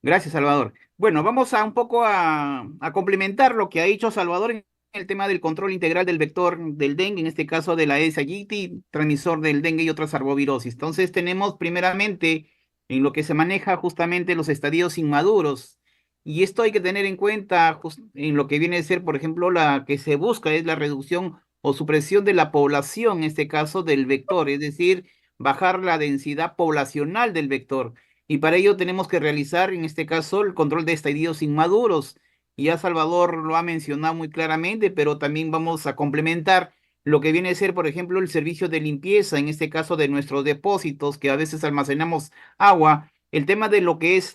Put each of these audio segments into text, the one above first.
Gracias, Salvador. Bueno, vamos a un poco a complementar lo que ha dicho Salvador en el tema del control integral del vector del dengue, en este caso de la Aedes aegypti, transmisor del dengue y otras arbovirosis. Entonces, tenemos primeramente en lo que se maneja justamente los estadios inmaduros. Y esto hay que tener en cuenta en lo que viene a ser, por ejemplo, la que se busca es la reducción o supresión de la población, en este caso del vector, es decir, bajar la densidad poblacional del vector. Y para ello tenemos que realizar, en este caso, el control de estadios inmaduros. Y ya Salvador lo ha mencionado muy claramente, pero también vamos a complementar lo que viene a ser, por ejemplo, el servicio de limpieza, en este caso de nuestros depósitos, que a veces almacenamos agua, el tema de lo que es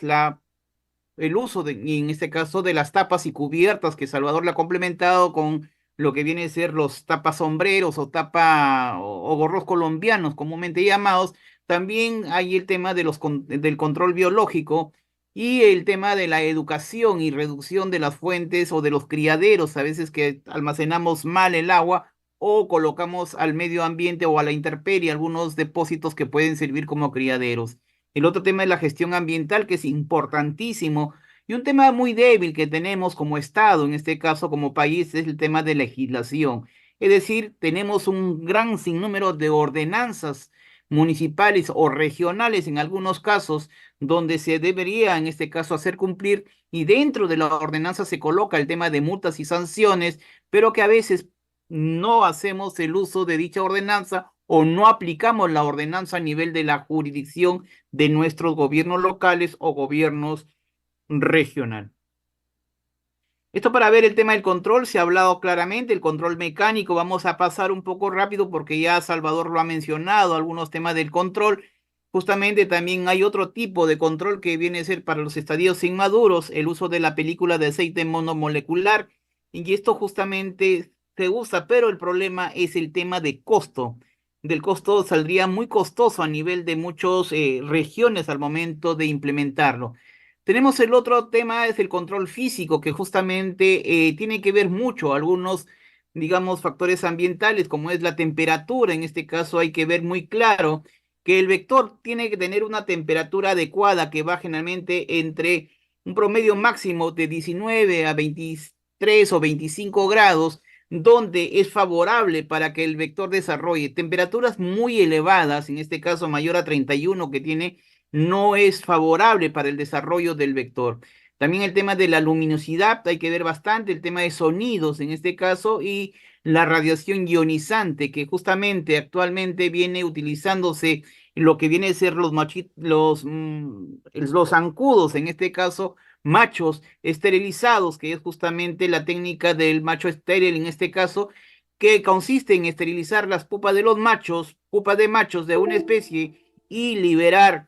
el uso de, y en este caso de las tapas y cubiertas, que Salvador le ha complementado con lo que viene a ser los tapas sombreros o o gorros colombianos, comúnmente llamados. También hay el tema de del control biológico y el tema de la educación y reducción de las fuentes o de los criaderos, a veces que almacenamos mal el agua o colocamos al medio ambiente o a la intemperie algunos depósitos que pueden servir como criaderos. El otro tema es la gestión ambiental, que es importantísimo, y un tema muy débil que tenemos como Estado, en este caso como país, es el tema de legislación. Es decir, tenemos un gran sinnúmero de ordenanzas municipales o regionales en algunos casos donde se debería, en este caso, hacer cumplir, y dentro de la ordenanza se coloca el tema de multas y sanciones, pero que a veces no hacemos el uso de dicha ordenanza o no aplicamos la ordenanza a nivel de la jurisdicción de nuestros gobiernos locales o gobiernos regional. Esto para ver el tema del control, se ha hablado claramente, el control mecánico, vamos a pasar un poco rápido porque ya Salvador lo ha mencionado, algunos temas del control. Justamente también hay otro tipo de control que viene a ser para los estadios inmaduros, el uso de la película de aceite monomolecular, y esto justamente se usa, pero el problema es el tema de costo. Del costo saldría muy costoso a nivel de muchas regiones al momento de implementarlo. Tenemos el otro tema, es el control físico, que justamente tiene que ver mucho algunos, digamos, factores ambientales, como es la temperatura. En este caso hay que ver muy claro que el vector tiene que tener una temperatura adecuada que va generalmente entre un promedio máximo de 19 a 23 o 25 grados, donde es favorable para que el vector desarrolle temperaturas muy elevadas, en este caso mayor a 31 que tiene, no es favorable para el desarrollo del vector. También el tema de la luminosidad, hay que ver bastante, el tema de sonidos en este caso y la radiación ionizante que justamente actualmente viene utilizándose en lo que viene a ser los zancudos, en este caso machos esterilizados, que es justamente la técnica del macho estéril en este caso, que consiste en esterilizar las pupas de los machos, pupas de machos de una especie y liberar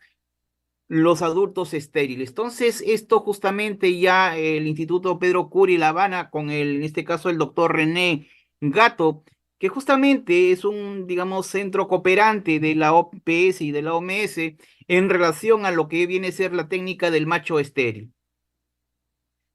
los adultos estériles. Entonces, esto justamente ya el Instituto Pedro Curi La Habana, con en este caso el doctor René Gato, que justamente es un, digamos, centro cooperante de la OPS y de la OMS en relación a lo que viene a ser la técnica del macho estéril.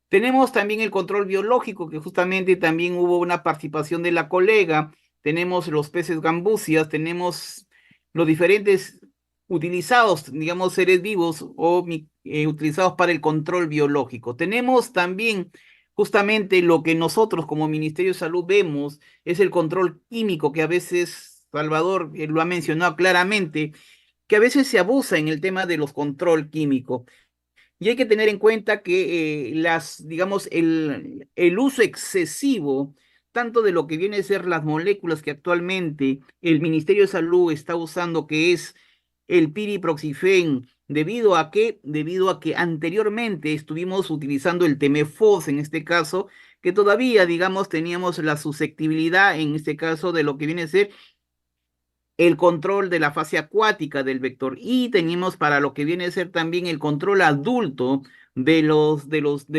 Tenemos también el control biológico, que justamente también hubo una participación de la colega. Tenemos los peces gambusias, tenemos los diferentes utilizados, digamos, seres vivos o utilizados para el control biológico. Tenemos también justamente lo que nosotros como Ministerio de Salud vemos, es el control químico, que a veces Salvador lo ha mencionado claramente, que a veces se abusa en el tema de los control químico. Y hay que tener en cuenta que digamos, el uso excesivo, tanto de lo que viene a ser las moléculas que actualmente el Ministerio de Salud está usando, que es el piriproxifen, debido a que anteriormente estuvimos utilizando el Temefos en este caso, que todavía, digamos, teníamos la susceptibilidad en este caso de lo que viene a ser el control de la fase acuática del vector y teníamos para lo que viene a ser también el control adulto del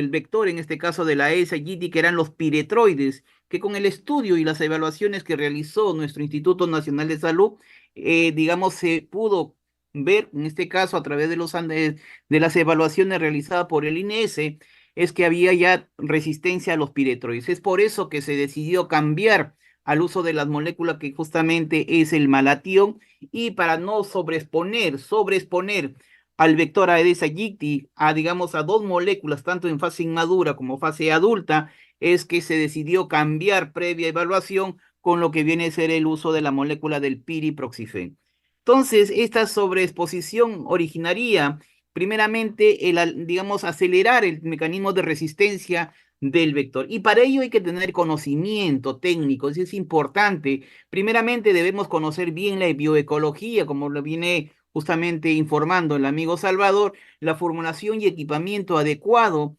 vector, en este caso de la ESA-GT, que eran los piretroides, que con el estudio y las evaluaciones que realizó nuestro Instituto Nacional de Salud, digamos, se pudo ver, en este caso, a través de las evaluaciones realizadas por el INS, es que había ya resistencia a los piretroides. Es por eso que se decidió cambiar al uso de las moléculas que justamente es el malatión y para no sobreexponer al vector Aedes aegypti, a digamos a dos moléculas, tanto en fase inmadura como fase adulta, es que se decidió cambiar previa evaluación con lo que viene a ser el uso de la molécula del piriproxifen. Entonces, esta sobreexposición originaría primeramente digamos, acelerar el mecanismo de resistencia del vector. Y para ello hay que tener conocimiento técnico, es importante. Primeramente debemos conocer bien la bioecología, como lo viene justamente informando el amigo Salvador, la formulación y equipamiento adecuado,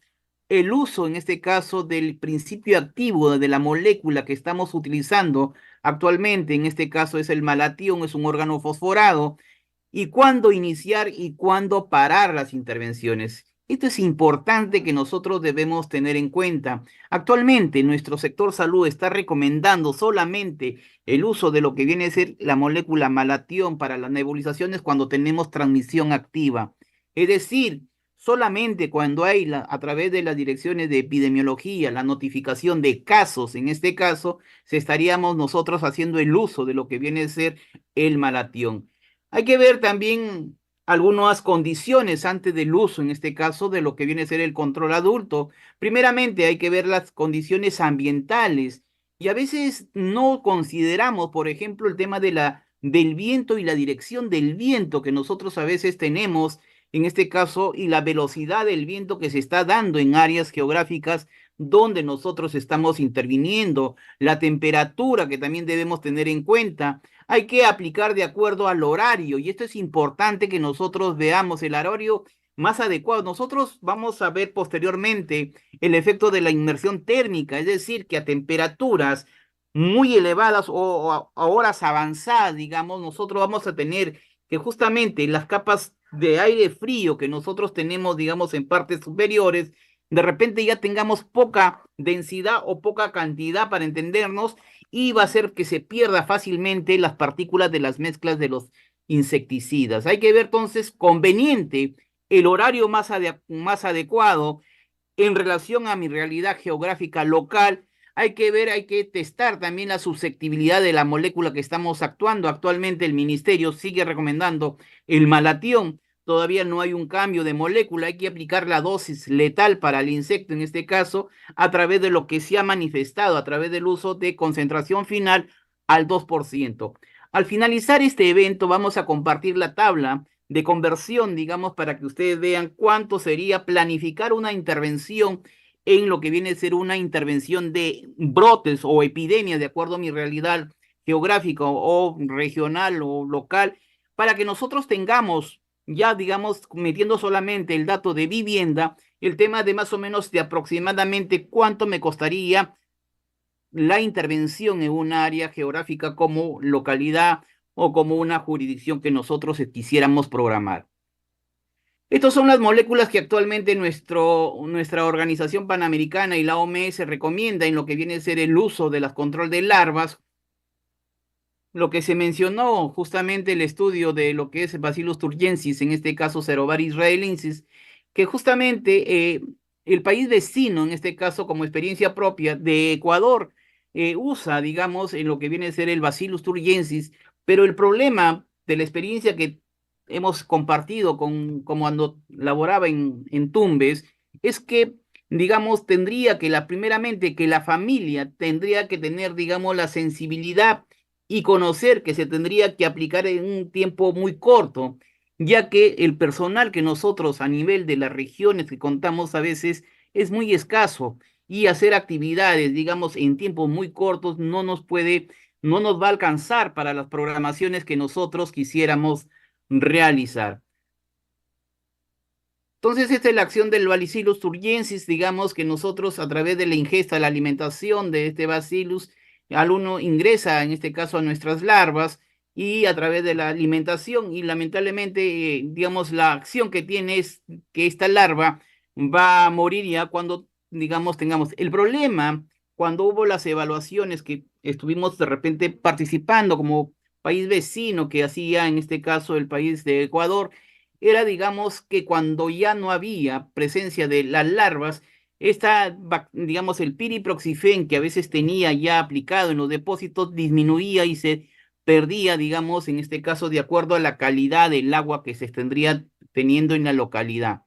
el uso en este caso del principio activo de la molécula que estamos utilizando actualmente, en este caso es el malatión, es un órgano fosforado, y cuándo iniciar y cuándo parar las intervenciones. Esto es importante que nosotros debemos tener en cuenta. Actualmente nuestro sector salud está recomendando solamente el uso de lo que viene a ser la molécula malatión para las nebulizaciones cuando tenemos transmisión activa. Es decir, solamente cuando hay a través de las direcciones de epidemiología la notificación de casos, en este caso, se estaríamos nosotros haciendo el uso de lo que viene a ser el malatión. Hay que ver también algunas condiciones antes del uso, en este caso, de lo que viene a ser el control adulto. Primeramente, hay que ver las condiciones ambientales y a veces no consideramos, por ejemplo, el tema del viento y la dirección del viento que nosotros a veces tenemos, en este caso, y la velocidad del viento que se está dando en áreas geográficas donde nosotros estamos interviniendo, la temperatura que también debemos tener en cuenta, hay que aplicar de acuerdo al horario y esto es importante que nosotros veamos el horario más adecuado. Nosotros vamos a ver posteriormente el efecto de la inmersión térmica, es decir, que a temperaturas muy elevadas a horas avanzadas, digamos, nosotros vamos a tener que justamente las capas de aire frío que nosotros tenemos, digamos, en partes superiores, de repente ya tengamos poca densidad o poca cantidad para entendernos y va a hacer que se pierda fácilmente las partículas de las mezclas de los insecticidas. Hay que ver entonces conveniente el horario más adecuado en relación a mi realidad geográfica local. Hay que ver, hay que testar también la susceptibilidad de la molécula que estamos actuando. Actualmente el ministerio sigue recomendando el malatión. Todavía no hay un cambio de molécula, hay que aplicar la dosis letal para el insecto, en este caso, a través de lo que se ha manifestado, a través del uso de concentración final al 2%. Al finalizar este evento, vamos a compartir la tabla de conversión, digamos, para que ustedes vean cuánto sería planificar una intervención en lo que viene a ser una intervención de brotes o epidemias, de acuerdo a mi realidad geográfica o regional o local, para que nosotros tengamos ya, digamos, metiendo solamente el dato de vivienda, el tema de más o menos de aproximadamente cuánto me costaría la intervención en un área geográfica como localidad o como una jurisdicción que nosotros quisiéramos programar. Estas son las moléculas que actualmente nuestra Organización Panamericana y la OMS recomienda en lo que viene a ser el uso de las control de larvas. Lo que se mencionó justamente el estudio de lo que es Bacillus turgensis, en este caso Cerobaris israelensis, que justamente el país vecino, en este caso como experiencia propia de Ecuador, usa, digamos, en lo que viene a ser el Bacillus turgensis, pero el problema de la experiencia que hemos compartido con cuando laboraba en Tumbes es que, digamos, tendría que primeramente que la familia tendría que tener, digamos, la sensibilidad y conocer que se tendría que aplicar en un tiempo muy corto, ya que el personal que nosotros a nivel de las regiones que contamos a veces es muy escaso y hacer actividades, digamos, en tiempos muy cortos no nos va a alcanzar para las programaciones que nosotros quisiéramos realizar. Entonces, esta es la acción del Bacillus turgensis, digamos que nosotros a través de la ingesta, la alimentación de este Bacillus, al uno ingresa, en este caso, a nuestras larvas y a través de la alimentación y lamentablemente, digamos, la acción que tiene es que esta larva va a morir ya cuando, digamos, tengamos el problema, cuando hubo las evaluaciones que estuvimos de repente participando como país vecino que hacía, en este caso, el país de Ecuador era, digamos, que cuando ya no había presencia de las larvas, digamos, el piriproxifen que a veces tenía ya aplicado en los depósitos disminuía y se perdía, digamos, en este caso, de acuerdo a la calidad del agua que se teniendo en la localidad.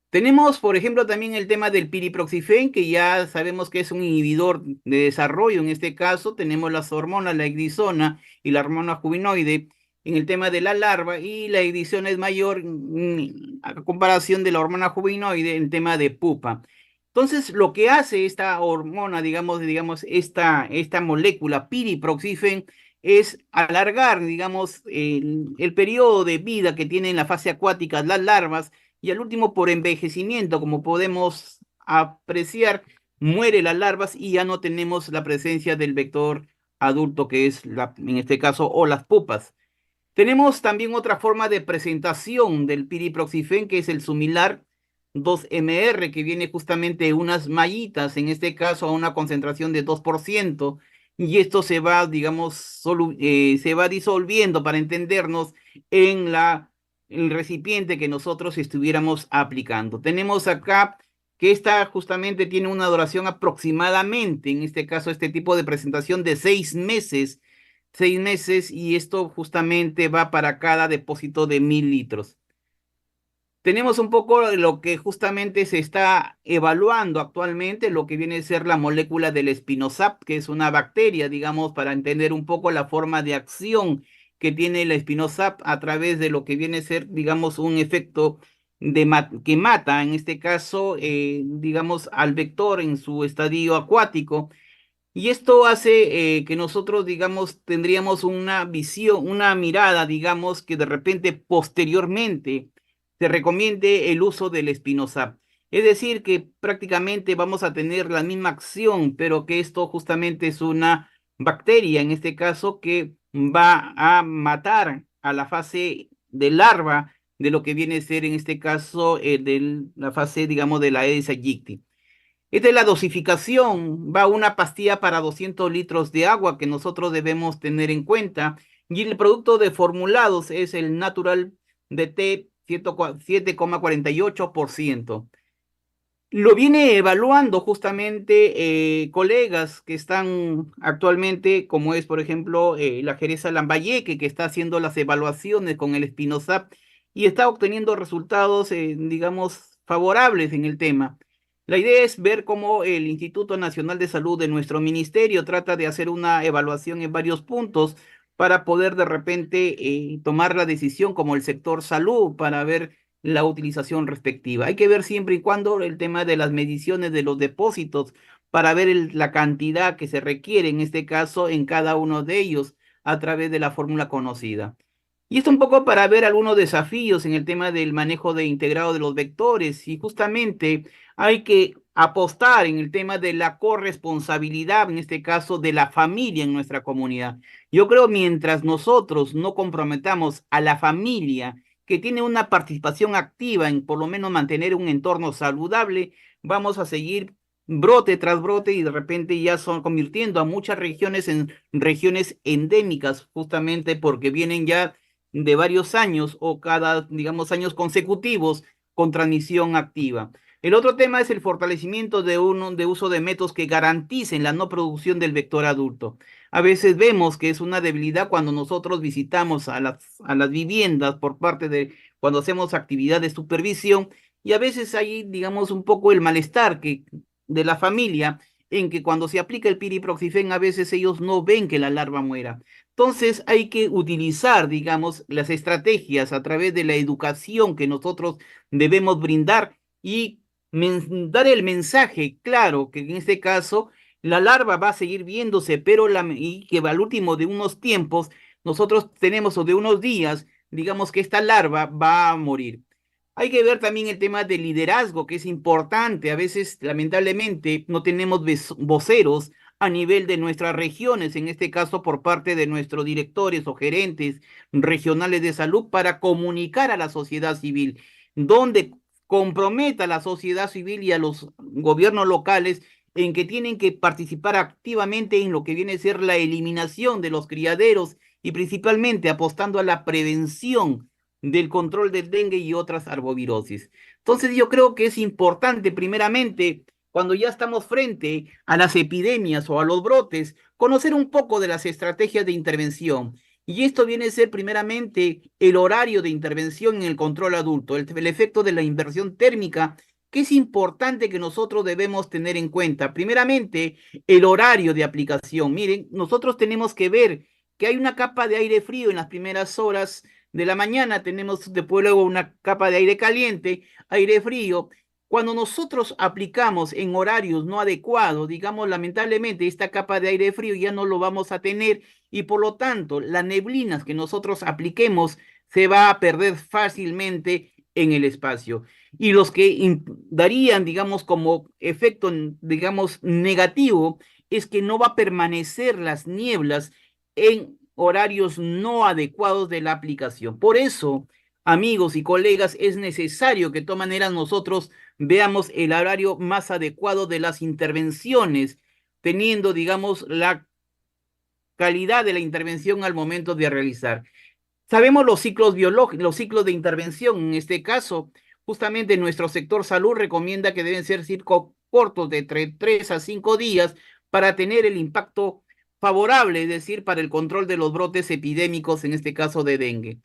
Tenemos, por ejemplo, también el tema del piriproxifen, que ya sabemos que es un inhibidor de desarrollo. En este caso, tenemos las hormonas, la ecdisona y la hormona juvenoide en el tema de la larva, y la ecdisona es mayor a comparación de la hormona juvenoide en el tema de pupa. Entonces, lo que hace esta hormona, digamos, esta molécula piriproxifen, es alargar, digamos, el periodo de vida que tienen en la fase acuática las larvas, y al último, por envejecimiento, como podemos apreciar, muere las larvas y ya no tenemos la presencia del vector adulto, que es, en este caso, o las pupas. Tenemos también otra forma de presentación del piriproxifen, que es el Sumilar 2MR, que viene justamente unas mallitas, en este caso a una concentración de 2%, y esto se va, digamos, se va disolviendo, para entendernos, en el recipiente que nosotros estuviéramos aplicando. Tenemos acá que esta justamente tiene una duración aproximadamente, en este caso, este tipo de presentación de 6 meses, 6 meses, y esto justamente va para cada depósito de 1.000 litros. Tenemos un poco de lo que justamente se está evaluando actualmente, lo que viene a ser la molécula del Spinosap, que es una bacteria, digamos, para entender un poco la forma de acción que tiene el Spinosap a través de lo que viene a ser, digamos, un efecto que mata, en este caso, digamos, al vector en su estadio acuático, y esto hace que nosotros, digamos, tendríamos una visión, una mirada, digamos, que de repente posteriormente se recomiende el uso del Espinosa. Es decir, que prácticamente vamos a tener la misma acción, pero que esto justamente es una bacteria, en este caso, que va a matar a la fase de larva de lo que viene a ser, en este caso, la fase, digamos, de la Aedes aegypti. Esta es la dosificación. Va una pastilla para 200 litros de agua, que nosotros debemos tener en cuenta. Y el producto de formulados es el Natural DT 7,48%. Lo viene evaluando justamente colegas que están actualmente, como es, por ejemplo, la Jereza Lambayeque, que está haciendo las evaluaciones con el Spinosap y está obteniendo resultados, digamos, favorables en el tema. La idea es ver cómo el Instituto Nacional de Salud de nuestro ministerio trata de hacer una evaluación en varios puntos para poder de repente tomar la decisión como el sector salud, para ver la utilización respectiva. Hay que ver siempre y cuando el tema de las mediciones de los depósitos, para ver la cantidad que se requiere, en este caso, en cada uno de ellos, a través de la fórmula conocida. Y esto un poco para ver algunos desafíos en el tema del manejo de integrado de los vectores, y justamente hay que apostar en el tema de la corresponsabilidad, en este caso de la familia en nuestra comunidad. Yo creo, mientras nosotros no comprometamos a la familia, que tiene una participación activa en por lo menos mantener un entorno saludable, vamos a seguir brote tras brote, y de repente ya son convirtiendo a muchas regiones en regiones endémicas, justamente porque vienen ya de varios años o cada, digamos, años consecutivos con transmisión activa. El otro tema es el fortalecimiento de uso de métodos que garanticen la no producción del vector adulto. A veces vemos que es una debilidad cuando nosotros visitamos a las viviendas por parte de cuando hacemos actividad de supervisión, y a veces hay, digamos, un poco el malestar de la familia, en que cuando se aplica el piriproxifen a veces ellos no ven que la larva muera. Entonces hay que utilizar, digamos, las estrategias a través de la educación que nosotros debemos brindar, y dar el mensaje claro que en este caso la larva va a seguir viéndose, pero y que al último de unos tiempos nosotros tenemos, o de unos días, digamos, que esta larva va a morir. Hay que ver también el tema del liderazgo, que es importante. A veces, lamentablemente, no tenemos voceros a nivel de nuestras regiones, en este caso por parte de nuestros directores o gerentes regionales de salud, para comunicar a la sociedad civil, donde comprometa a la sociedad civil y a los gobiernos locales en que tienen que participar activamente en lo que viene a ser la eliminación de los criaderos, y principalmente apostando a la prevención del control del dengue y otras arbovirosis. Entonces yo creo que es importante, primeramente, cuando ya estamos frente a las epidemias o a los brotes, conocer un poco de las estrategias de intervención, Y esto viene a ser primeramente el horario de intervención en el control adulto, el efecto de la inversión térmica, que es importante que nosotros debemos tener en cuenta. Primeramente, el horario de aplicación. Miren, nosotros tenemos que ver que hay una capa de aire frío en las primeras horas de la mañana, tenemos después luego una capa de aire caliente, aire frío. Cuando nosotros aplicamos en horarios no adecuados, digamos, lamentablemente esta capa de aire frío ya no lo vamos a tener y por lo tanto las neblinas que nosotros apliquemos se va a perder fácilmente en el espacio. Y los que darían, digamos, como efecto, digamos, negativo, es que no va a permanecer las nieblas en horarios no adecuados de la aplicación. Por eso, amigos y colegas, es necesario que de todas maneras nosotros veamos el horario más adecuado de las intervenciones, teniendo, digamos, la calidad de la intervención al momento de realizar. Sabemos los ciclos biológicos, los ciclos de intervención. En este caso, justamente nuestro sector salud recomienda que deben ser ciclos cortos de 3 a 5 días para tener el impacto favorable, es decir, para el control de los brotes epidémicos, en este caso de dengue.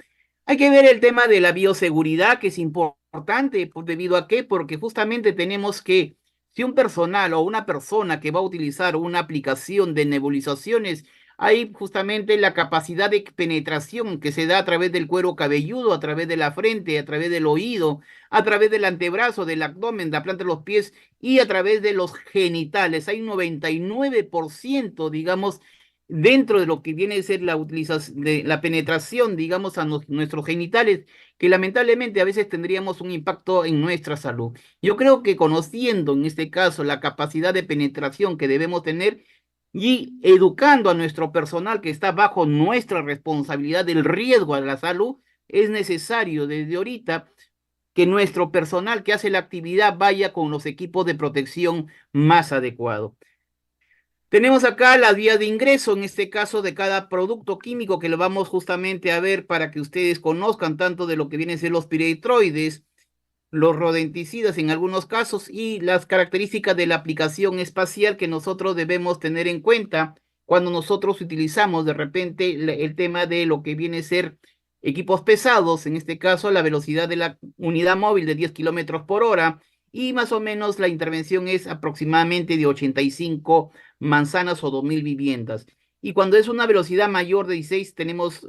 Hay que ver el tema de la bioseguridad, que es importante, debido a qué, porque justamente tenemos que, si un personal o una persona que va a utilizar una aplicación de nebulizaciones hay justamente la capacidad de penetración que se da a través del cuero cabelludo, a través de la frente, a través del oído, a través del antebrazo, del abdomen, de la planta de los pies y a través de los genitales. Hay un 99%, digamos, dentro de lo que viene a ser la utilización, de la penetración, digamos, a nuestros genitales, que lamentablemente a veces tendríamos un impacto en nuestra salud. Yo creo que conociendo en este caso la capacidad de penetración que debemos tener, y educando a nuestro personal que está bajo nuestra responsabilidad del riesgo a la salud, es necesario desde ahorita que nuestro personal que hace la actividad vaya con los equipos de protección más adecuados. Tenemos acá las vías de ingreso, en este caso de cada producto químico que lo vamos justamente a ver para que ustedes conozcan tanto de lo que vienen a ser los piretroides, los rodenticidas en algunos casos y las características de la aplicación espacial que nosotros debemos tener en cuenta cuando nosotros utilizamos de repente el tema de lo que viene a ser equipos pesados, en este caso la velocidad de la unidad móvil de 10 kilómetros por hora y más o menos la intervención es aproximadamente de 85 manzanas o 2000 viviendas. Y cuando es una velocidad mayor de 16, tenemos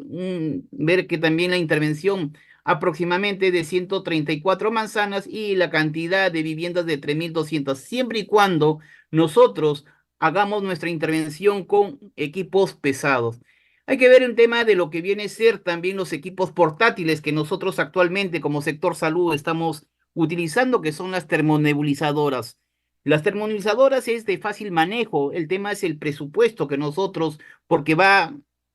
ver que también la intervención aproximadamente de 134 manzanas y la cantidad de viviendas de 3200, siempre y cuando nosotros hagamos nuestra intervención con equipos pesados. Hay que ver el tema de lo que viene a ser también los equipos portátiles que nosotros actualmente como sector salud estamos utilizando, que son las termonebulizadoras. Las termonebulizadoras es de fácil manejo, el tema es el presupuesto que nosotros, porque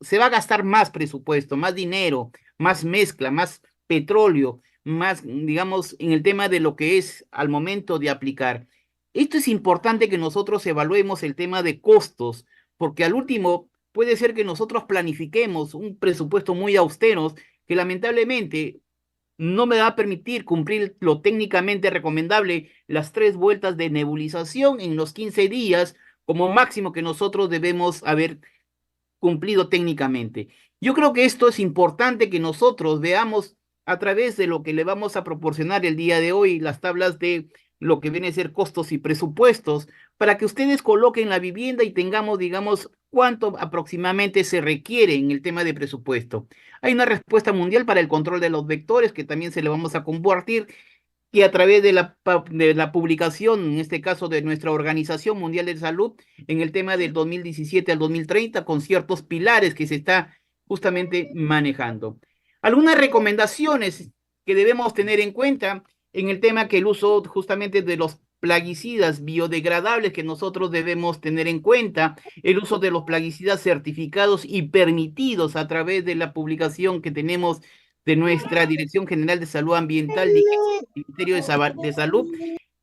se va a gastar más presupuesto, más dinero, más mezcla, más petróleo, más, digamos, en el tema de lo que es al momento de aplicar. Esto es importante que nosotros evaluemos el tema de costos, porque al último puede ser que nosotros planifiquemos un presupuesto muy austero que lamentablemente no me va a permitir cumplir lo técnicamente recomendable, las 3 vueltas de nebulización en los 15 días como máximo que nosotros debemos haber cumplido técnicamente. Yo creo que esto es importante que nosotros veamos a través de lo que le vamos a proporcionar el día de hoy, las tablas de lo que viene a ser costos y presupuestos, para que ustedes coloquen la vivienda y tengamos, digamos, cuánto aproximadamente se requiere en el tema de presupuesto. Hay una respuesta mundial para el control de los vectores que también se le vamos a compartir y a través de la publicación, en este caso de nuestra Organización Mundial de Salud, en el tema del 2017 al 2030, con ciertos pilares que se está justamente manejando. Algunas recomendaciones que debemos tener en cuenta en el tema que el uso justamente de los plaguicidas biodegradables que nosotros debemos tener en cuenta, el uso de los plaguicidas certificados y permitidos a través de la publicación que tenemos de nuestra Dirección General de Salud Ambiental, Ministerio de Salud.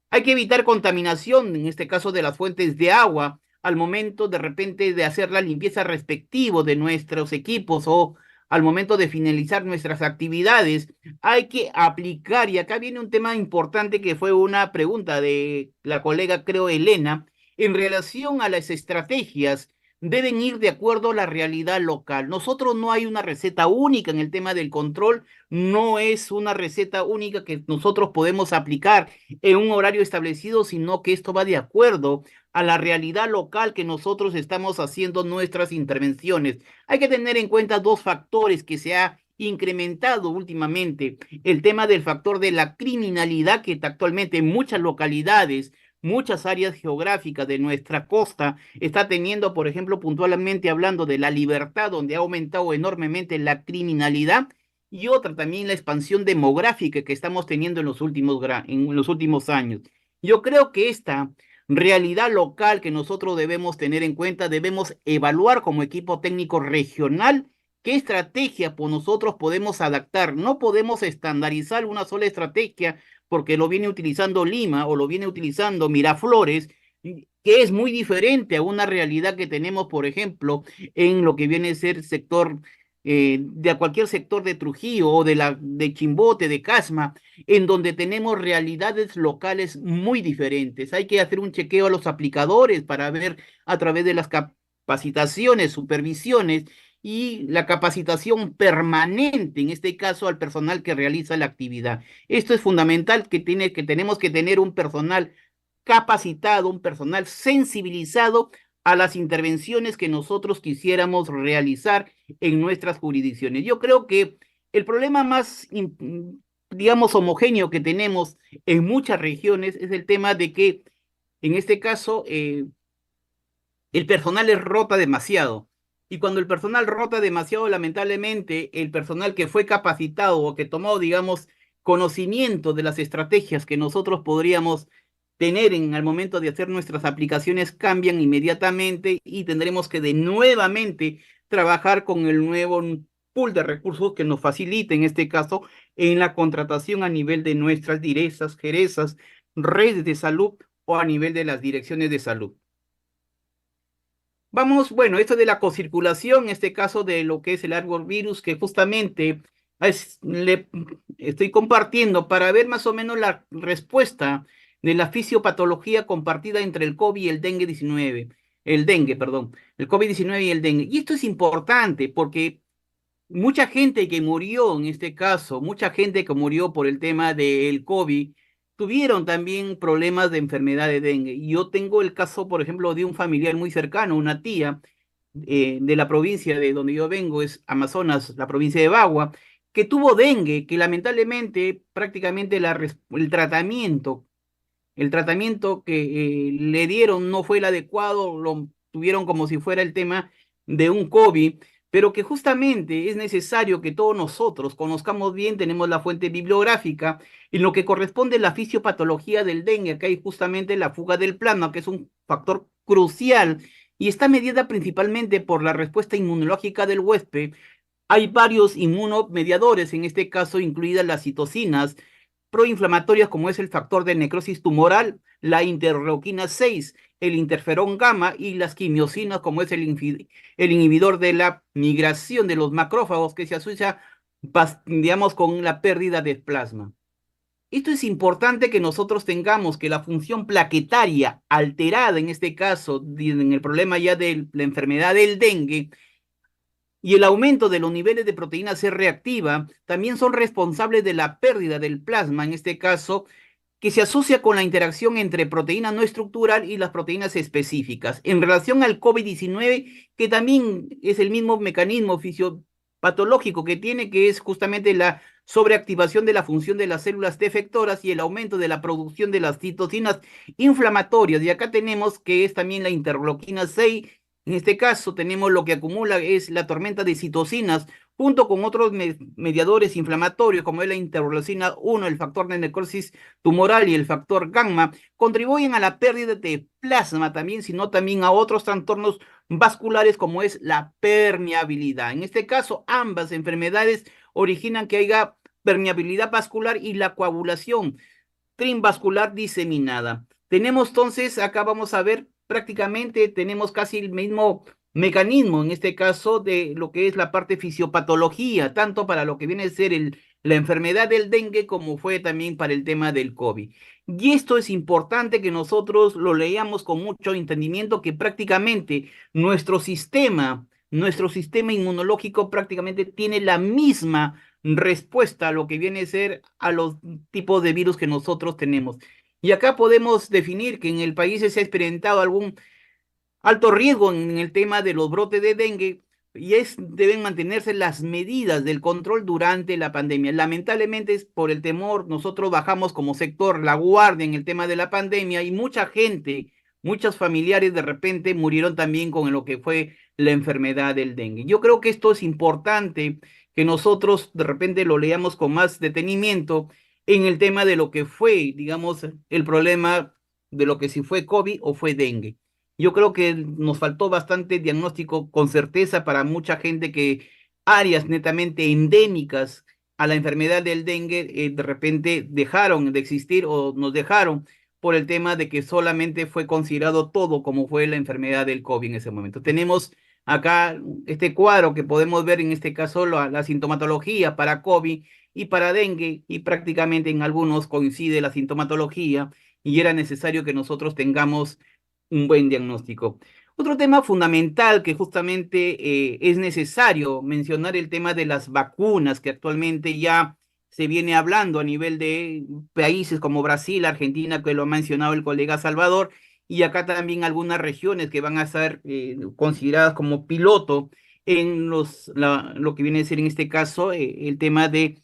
Hay que evitar contaminación, en este caso de las fuentes de agua, al momento de repente de hacer la limpieza respectivo de nuestros equipos o al momento de finalizar nuestras actividades. Hay que aplicar, y acá viene un tema importante que fue una pregunta de la colega, creo, Elena, en relación a las estrategias deben ir de acuerdo a la realidad local. Nosotros no hay una receta única en el tema del control, no es una receta única que nosotros podemos aplicar en un horario establecido, sino que esto va de acuerdo a la realidad local que nosotros estamos haciendo nuestras intervenciones. Hay que tener en cuenta dos factores que se ha incrementado últimamente: el tema del factor de la criminalidad, que actualmente en muchas localidades, muchas áreas geográficas de nuestra costa está teniendo, por ejemplo, puntualmente hablando de La Libertad, donde ha aumentado enormemente la criminalidad, y otra también la expansión demográfica que estamos teniendo en los últimos años. Yo creo que esta realidad local que nosotros debemos tener en cuenta, debemos evaluar como equipo técnico regional qué estrategia pues, nosotros podemos adaptar. No podemos estandarizar una sola estrategia porque lo viene utilizando Lima o lo viene utilizando Miraflores, que es muy diferente a una realidad que tenemos, por ejemplo, en lo que viene a ser sector de cualquier sector de Trujillo o de Chimbote, de Casma, en donde tenemos realidades locales muy diferentes. Hay que hacer un chequeo a los aplicadores para ver a través de las capacitaciones, supervisiones y la capacitación permanente, en este caso al personal que realiza la actividad. Esto es fundamental, que tenemos que tener un personal capacitado, un personal sensibilizado a las intervenciones que nosotros quisiéramos realizar en nuestras jurisdicciones. Yo creo que el problema más, digamos, homogéneo que tenemos en muchas regiones es el tema de que, en este caso, el personal es rota demasiado. Y cuando el personal rota demasiado, lamentablemente, el personal que fue capacitado o que tomó, digamos, conocimiento de las estrategias que nosotros podríamos tener en el momento de hacer nuestras aplicaciones cambian inmediatamente y tendremos que de nuevamente trabajar con el nuevo pool de recursos que nos facilite, en este caso, en la contratación a nivel de nuestras direzas, jerezas, redes de salud o a nivel de las direcciones de salud. Vamos, bueno, esto de la cocirculación, en este caso de lo que es el árbol virus, que justamente le estoy compartiendo para ver más o menos la respuesta de la fisiopatología compartida entre el COVID y el dengue-19, el dengue, perdón, el COVID-19 y el dengue. Y esto es importante porque mucha gente que murió en este caso, mucha gente que murió por el tema del COVID, tuvieron también problemas de enfermedad de dengue. Y yo tengo el caso, por ejemplo, de un familiar muy cercano, una tía de la provincia de donde yo vengo, es Amazonas, la provincia de Bagua, que tuvo dengue, que lamentablemente prácticamente el tratamiento que le dieron no fue el adecuado, lo tuvieron como si fuera el tema de un COVID, pero que justamente es necesario que todos nosotros conozcamos bien, tenemos la fuente bibliográfica, en lo que corresponde a la fisiopatología del dengue, que hay justamente la fuga del plasma, que es un factor crucial y está medida principalmente por la respuesta inmunológica del huésped. Hay varios inmunomediadores, en este caso incluidas las citocinas proinflamatorias como es el factor de necrosis tumoral, la interleuquina 6, el interferón gamma y las quimiosinas como es el inhibidor de la migración de los macrófagos que se asocia, digamos, con la pérdida de plasma. Esto es importante que nosotros tengamos que la función plaquetaria alterada, en este caso, en el problema ya de la enfermedad del dengue, y el aumento de los niveles de proteína C reactiva también son responsables de la pérdida del plasma, en este caso, que se asocia con la interacción entre proteína no estructural y las proteínas específicas. En relación al COVID-19, que también es el mismo mecanismo fisiopatológico que tiene, que es justamente la sobreactivación de la función de las células T efectoras y el aumento de la producción de las citocinas inflamatorias. Y acá tenemos que es también la interleuquina 6. En este caso tenemos lo que acumula es la tormenta de citocinas junto con otros mediadores inflamatorios como es la interleucina 1, el factor de necrosis tumoral y el factor gamma, contribuyen a la pérdida de plasma también, sino también a otros trastornos vasculares como es la permeabilidad. En este caso, ambas enfermedades originan que haya permeabilidad vascular y la coagulación trinvascular diseminada. Tenemos entonces, acá vamos a ver, prácticamente tenemos casi el mismo mecanismo, en este caso, de lo que es la parte fisiopatología, tanto para lo que viene a ser la enfermedad del dengue como fue también para el tema del COVID. Y esto es importante que nosotros lo leamos con mucho entendimiento, que prácticamente nuestro sistema inmunológico prácticamente tiene la misma respuesta a lo que viene a ser a los tipos de virus que nosotros tenemos. Y acá podemos definir que en el país se ha experimentado algún alto riesgo en el tema de los brotes de dengue y deben mantenerse las medidas del control durante la pandemia. Lamentablemente, es por el temor, nosotros bajamos como sector la guardia en el tema de la pandemia y mucha gente, muchos familiares de repente murieron también con lo que fue la enfermedad del dengue. Yo creo que esto es importante que nosotros de repente lo leamos con más detenimiento en el tema de lo que fue, digamos, el problema de lo que si fue COVID o fue dengue. Yo creo que nos faltó bastante diagnóstico con certeza para mucha gente que áreas netamente endémicas a la enfermedad del dengue de repente dejaron de existir o nos dejaron por el tema de que solamente fue considerado todo como fue la enfermedad del COVID en ese momento. Tenemos acá este cuadro que podemos ver en este caso la sintomatología para COVID y para dengue y prácticamente en algunos coincide la sintomatología y era necesario que nosotros tengamos un buen diagnóstico. Otro tema fundamental que justamente es necesario mencionar el tema de las vacunas, que actualmente ya se viene hablando a nivel de países como Brasil, Argentina, que lo ha mencionado el colega Salvador, y acá también algunas regiones que van a ser consideradas como piloto en lo que viene a ser en este caso el tema de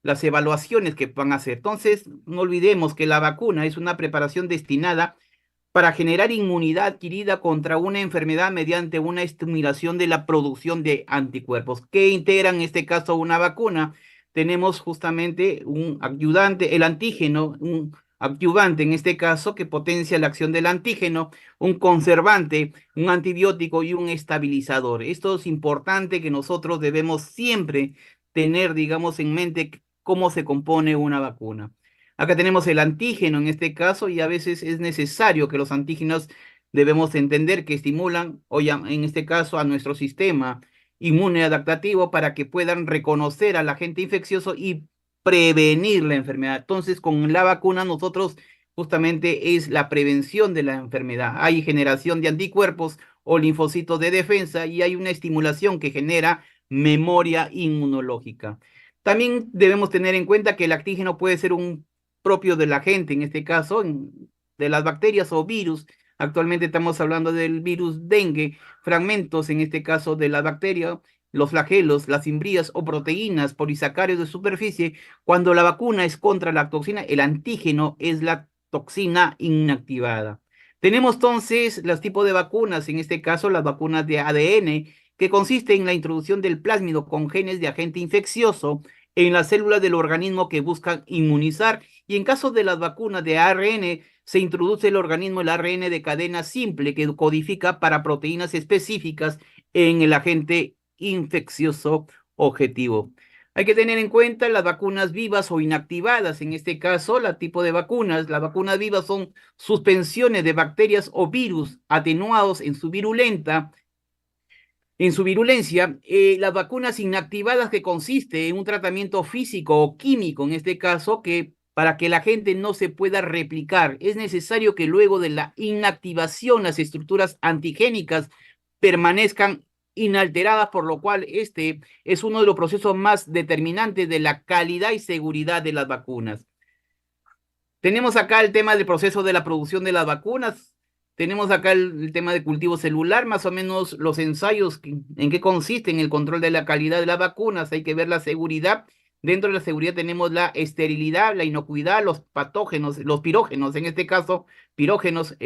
las evaluaciones que van a hacer. Entonces, no olvidemos que la vacuna es una preparación destinada para generar inmunidad adquirida contra una enfermedad mediante una estimulación de la producción de anticuerpos. ¿Qué integran en este caso una vacuna? Tenemos justamente un ayudante, el antígeno, un adyuvante en este caso que potencia la acción del antígeno, un conservante, un antibiótico y un estabilizador. Esto es importante que nosotros debemos siempre tener, digamos, en mente cómo se compone una vacuna. Acá tenemos el antígeno en este caso y a veces es necesario que los antígenos debemos entender que estimulan, o ya, en este caso, a nuestro sistema inmune adaptativo para que puedan reconocer al agente infeccioso y prevenir la enfermedad. Entonces, con la vacuna nosotros justamente es la prevención de la enfermedad. Hay generación de anticuerpos o linfocitos de defensa y hay una estimulación que genera memoria inmunológica. También debemos tener en cuenta que el antígeno puede ser un propio de la gente, en este caso, de las bacterias o virus. Actualmente estamos hablando del virus dengue, fragmentos, en este caso, de la bacteria, los flagelos, las imbrias o proteínas polisacáridos de superficie. Cuando la vacuna es contra la toxina, el antígeno es la toxina inactivada. Tenemos entonces los tipos de vacunas, en este caso las vacunas de ADN, que consiste en la introducción del plásmido con genes de agente infeccioso en las células del organismo que buscan inmunizar y en caso de las vacunas de ARN, se introduce el organismo el ARN de cadena simple que codifica para proteínas específicas en el agente infeccioso objetivo. Hay que tener en cuenta las vacunas vivas o inactivadas. En este caso, la tipo de vacunas. Las vacunas vivas son suspensiones de bacterias o virus atenuados en su virulencia, las vacunas inactivadas que consiste en un tratamiento físico o químico, en este caso, que para que la gente no se pueda replicar, es necesario que luego de la inactivación las estructuras antigénicas permanezcan inalteradas, por lo cual este es uno de los procesos más determinantes de la calidad y seguridad de las vacunas. Tenemos acá el tema del proceso de la producción de las vacunas. Tenemos acá el tema de cultivo celular, más o menos los ensayos, en qué consisten el control de la calidad de las vacunas. Hay que ver la seguridad. Dentro de la seguridad tenemos la esterilidad, la inocuidad, los patógenos, los pirógenos, en este caso, pirógenos,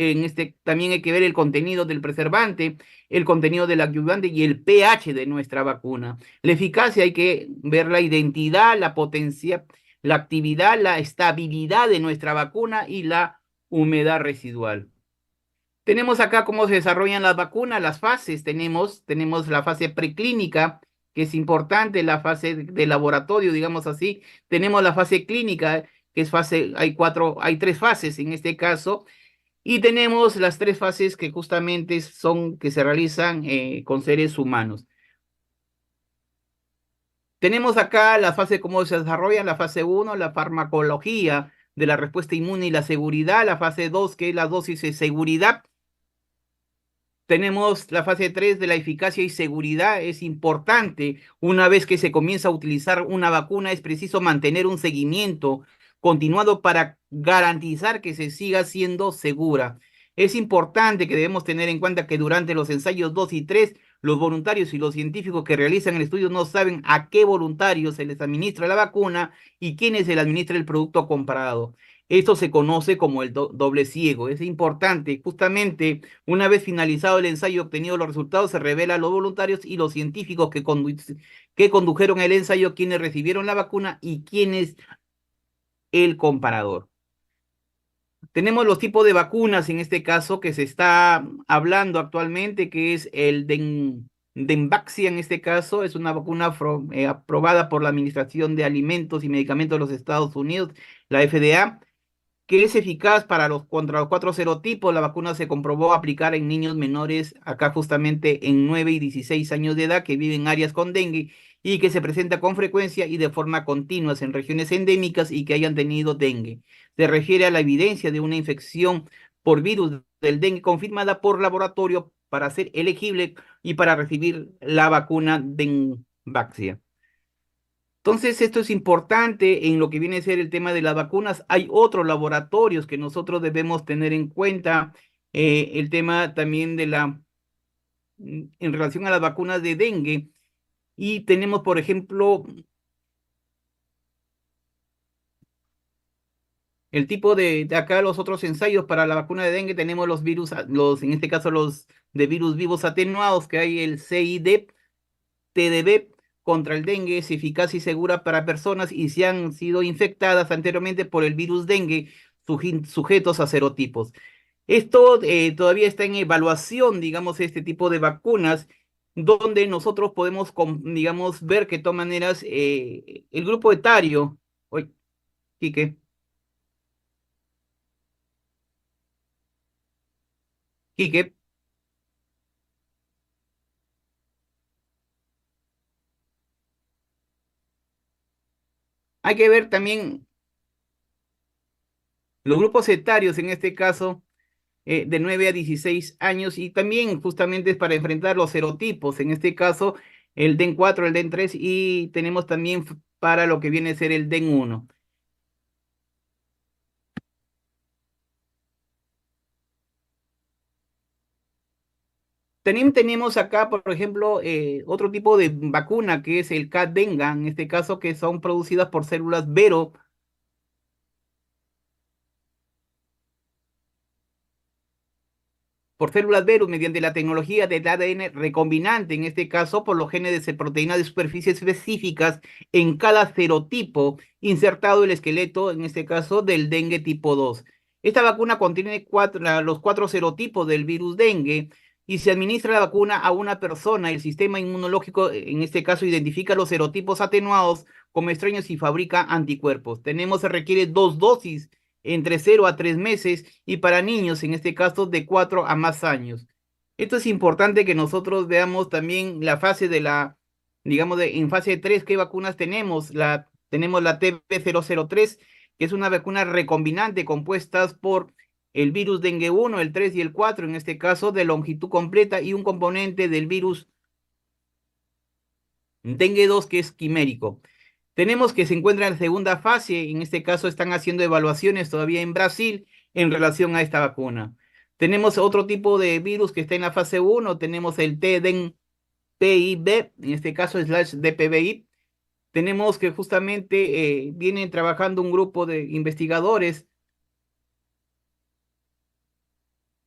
también hay que ver el contenido del preservante, el contenido del adyuvante y el pH de nuestra vacuna. La eficacia hay que ver la identidad, la potencia, la actividad, la estabilidad de nuestra vacuna y la humedad residual. Tenemos acá cómo se desarrollan las vacunas, las fases. Tenemos la fase preclínica, que es importante, la fase de laboratorio, digamos así. Tenemos la fase clínica, que es hay tres fases en este caso. Y tenemos las tres fases que justamente que se realizan con seres humanos. Tenemos acá la fase, cómo se desarrolla, la fase uno, la farmacología de la respuesta inmune y la seguridad, la fase 2, que es la dosis de seguridad. Tenemos la fase 3 de la eficacia y seguridad. Es importante, una vez que se comienza a utilizar una vacuna, es preciso mantener un seguimiento continuado para garantizar que se siga siendo segura. Es importante que debemos tener en cuenta que durante los ensayos 2 y 3, los voluntarios y los científicos que realizan el estudio no saben a qué voluntarios se les administra la vacuna y quiénes se les administra el producto comparado. Esto se conoce como el doble ciego. Es importante, justamente, una vez finalizado el ensayo y obtenidos los resultados, se revela a los voluntarios y los científicos que condujeron el ensayo, quienes recibieron la vacuna y quién es el comparador. Tenemos los tipos de vacunas, en este caso, que se está hablando actualmente, que es el Denvaxia, en este caso, es una vacuna aprobada por la Administración de Alimentos y Medicamentos de los Estados Unidos, la FDA, que es eficaz contra los cuatro serotipos. La vacuna se comprobó aplicar en niños menores, acá justamente en 9 y 16 años de edad, que viven en áreas con dengue y que se presenta con frecuencia y de forma continua en regiones endémicas y que hayan tenido dengue. Se refiere a la evidencia de una infección por virus del dengue confirmada por laboratorio para ser elegible y para recibir la vacuna Denvaxia. Entonces, esto es importante en lo que viene a ser el tema de las vacunas. Hay otros laboratorios que nosotros debemos tener en cuenta. El tema también en relación a las vacunas de dengue. Y tenemos, por ejemplo, el tipo de acá los otros ensayos para la vacuna de dengue. Tenemos los virus, en este caso los de virus vivos atenuados, que hay el CID, TDB contra el dengue, es eficaz y segura para personas y si han sido infectadas anteriormente por el virus dengue, sujetos a serotipos. Esto todavía está en evaluación, digamos, este tipo de vacunas, donde nosotros podemos, digamos, ver que de todas maneras el grupo etario, oye, Quique, Quique, hay que ver también los grupos etarios en este caso de 9 a 16 años y también justamente es para enfrentar los serotipos, en este caso el DEN 4, el DEN 3 y tenemos también para lo que viene a ser el DEN 1. También tenemos acá, por ejemplo, otro tipo de vacuna que es el K-Denga, en este caso que son producidas por células Vero, mediante la tecnología del ADN recombinante, en este caso por los genes de proteínas de superficie específicas en cada serotipo insertado el esqueleto, en este caso del dengue tipo 2. Esta vacuna contiene los cuatro serotipos del virus dengue y se administra la vacuna a una persona. El sistema inmunológico, en este caso, identifica los serotipos atenuados como extraños y fabrica anticuerpos. Se requiere dos dosis entre 0 a 3 meses y para niños, en este caso, de 4 a más años. Esto es importante que nosotros veamos también la fase digamos, en fase 3 ¿qué vacunas tenemos? Tenemos la TB003, que es una vacuna recombinante compuestas por el virus dengue 1, el 3 y el 4, en este caso, de longitud completa y un componente del virus dengue 2, que es quimérico. Tenemos que se encuentra en la segunda fase, en este caso están haciendo evaluaciones todavía en Brasil en relación a esta vacuna. Tenemos otro tipo de virus que está en la fase uno. Tenemos el TDENPIB, en este caso /DPBI. Tenemos que justamente vienen trabajando un grupo de investigadores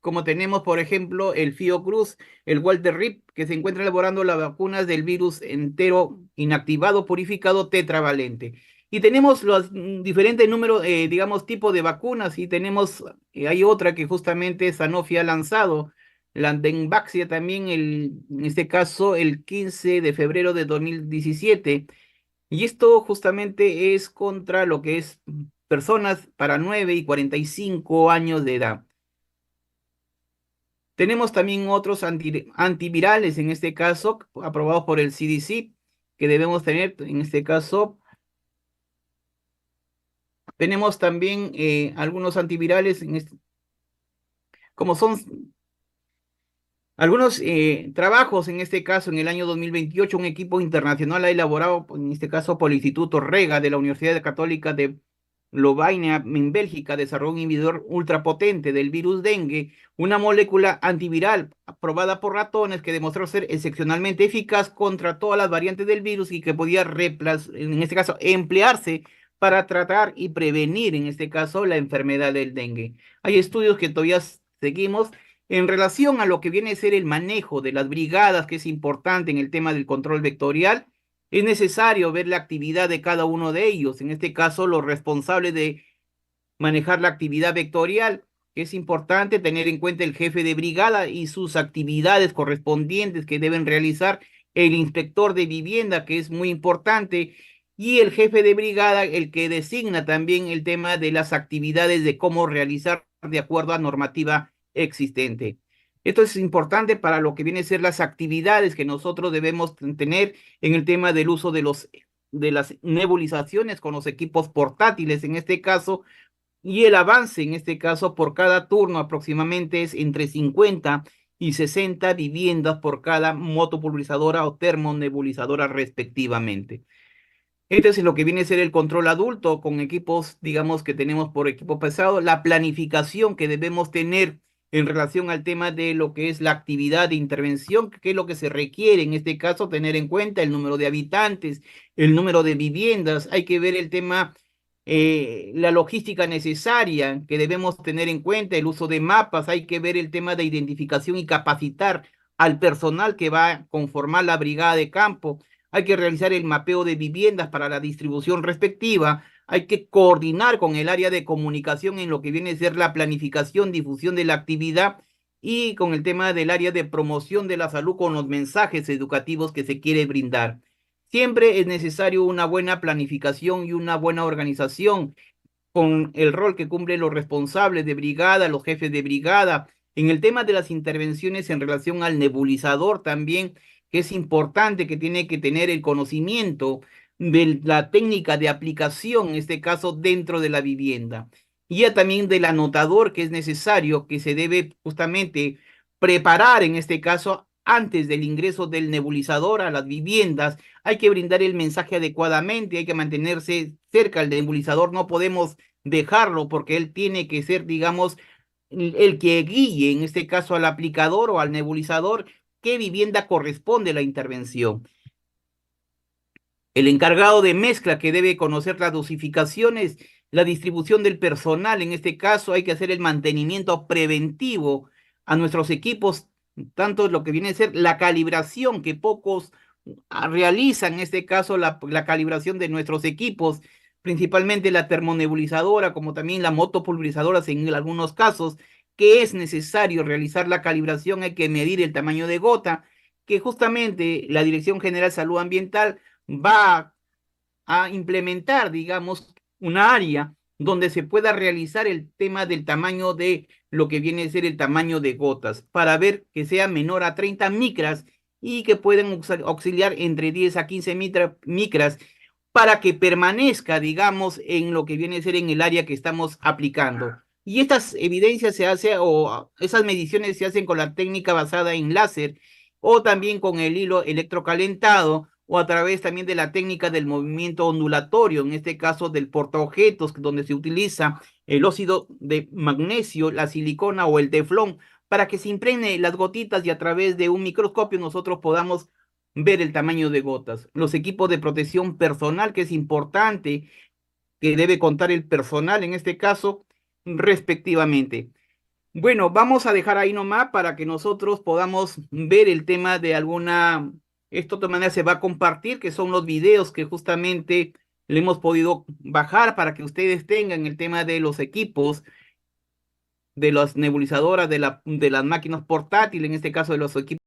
como tenemos, por ejemplo, el Fiocruz, el Walter Reed, que se encuentra elaborando las vacunas del virus entero inactivado purificado tetravalente. Y tenemos los diferentes números, digamos, tipos de vacunas, y tenemos, hay otra que justamente Sanofi ha lanzado, la Denvaxia también, en este caso, el 15 de febrero de 2017. Y esto justamente es contra lo que es personas para 9 y 45 años de edad. Tenemos también otros antivirales, en este caso, aprobados por el CDC, que debemos tener. En este caso, tenemos también algunos antivirales, como son algunos trabajos. En este caso, en el año 2028, un equipo internacional ha elaborado, en este caso por el Instituto Rega de la Universidad Católica de Lovaina, en Bélgica, desarrolló un inhibidor ultrapotente del virus dengue, una molécula antiviral aprobada por ratones que demostró ser excepcionalmente eficaz contra todas las variantes del virus y que podía en este caso, emplearse para tratar y prevenir, en este caso, la enfermedad del dengue. Hay estudios que todavía seguimos en relación a lo que viene a ser el manejo de las brigadas, que es importante en el tema del control vectorial. Es necesario ver la actividad de cada uno de ellos, en este caso los responsables de manejar la actividad vectorial, que es importante tener en cuenta el jefe de brigada y sus actividades correspondientes que deben realizar el inspector de vivienda, que es muy importante, y el jefe de brigada, el que designa también el tema de las actividades de cómo realizar de acuerdo a normativa existente. Esto es importante para lo que viene a ser las actividades que nosotros debemos tener en el tema del uso de las nebulizaciones con los equipos portátiles, en este caso, y el avance, en este caso, por cada turno aproximadamente es entre 50 y 60 viviendas por cada motopulverizadora o termonebulizadora respectivamente. Este es lo que viene a ser el control adulto con equipos, digamos, que tenemos por equipo pesado, la planificación que debemos tener en relación al tema de lo que es la actividad de intervención, que es lo que se requiere en este caso, tener en cuenta el número de habitantes, el número de viviendas. Hay que ver el tema, la logística necesaria que debemos tener en cuenta, el uso de mapas. Hay que ver el tema de identificación y capacitar al personal que va a conformar la brigada de campo. Hay que realizar el mapeo de viviendas para la distribución respectiva. Hay que coordinar con el área de comunicación en lo que viene a ser la planificación, difusión de la actividad, y con el tema del área de promoción de la salud con los mensajes educativos que se quiere brindar. Siempre es necesario una buena planificación y una buena organización con el rol que cumplen los responsables de brigada, los jefes de brigada. En el tema de las intervenciones en relación al nebulizador también, que es importante, que tiene que tener el conocimiento de la técnica de aplicación, en este caso dentro de la vivienda. Y ya también del anotador, que es necesario, que se debe justamente preparar, en este caso, antes del ingreso del nebulizador a las viviendas. Hay que brindar el mensaje adecuadamente, hay que mantenerse cerca del nebulizador, no podemos dejarlo porque él tiene que ser, digamos, el que guíe, en este caso al aplicador o al nebulizador, qué vivienda corresponde a la intervención. El encargado de mezcla que debe conocer las dosificaciones, la distribución del personal, en este caso hay que hacer el mantenimiento preventivo a nuestros equipos, tanto lo que viene a ser la calibración, que pocos realizan, en este caso la calibración de nuestros equipos, principalmente la termonebulizadora, como también la motopulverizadora en algunos casos, que es necesario realizar la calibración. Hay que medir el tamaño de gota, que justamente la Dirección General de Salud Ambiental va a implementar, digamos, una área donde se pueda realizar el tema del tamaño de lo que viene a ser el tamaño de gotas, para ver que sea menor a 30 micras y que pueden auxiliar entre 10 a 15 micras para que permanezca, digamos, en lo que viene a ser en el área que estamos aplicando. Y estas evidencias se hacen, o esas mediciones se hacen con la técnica basada en láser, o también con el hilo electrocalentado, o a través también de la técnica del movimiento ondulatorio, en este caso del portaobjetos, donde se utiliza el óxido de magnesio, la silicona o el teflón, para que se impregne las gotitas y a través de un microscopio nosotros podamos ver el tamaño de gotas. Los equipos de protección personal, que es importante, que debe contar el personal en este caso, respectivamente. Bueno, vamos a dejar ahí nomás para que nosotros podamos ver el tema de alguna, esto de todas maneras se va a compartir, que son los videos que justamente le hemos podido bajar para que ustedes tengan el tema de los equipos, de las nebulizadoras, de las máquinas portátiles, en este caso de los equipos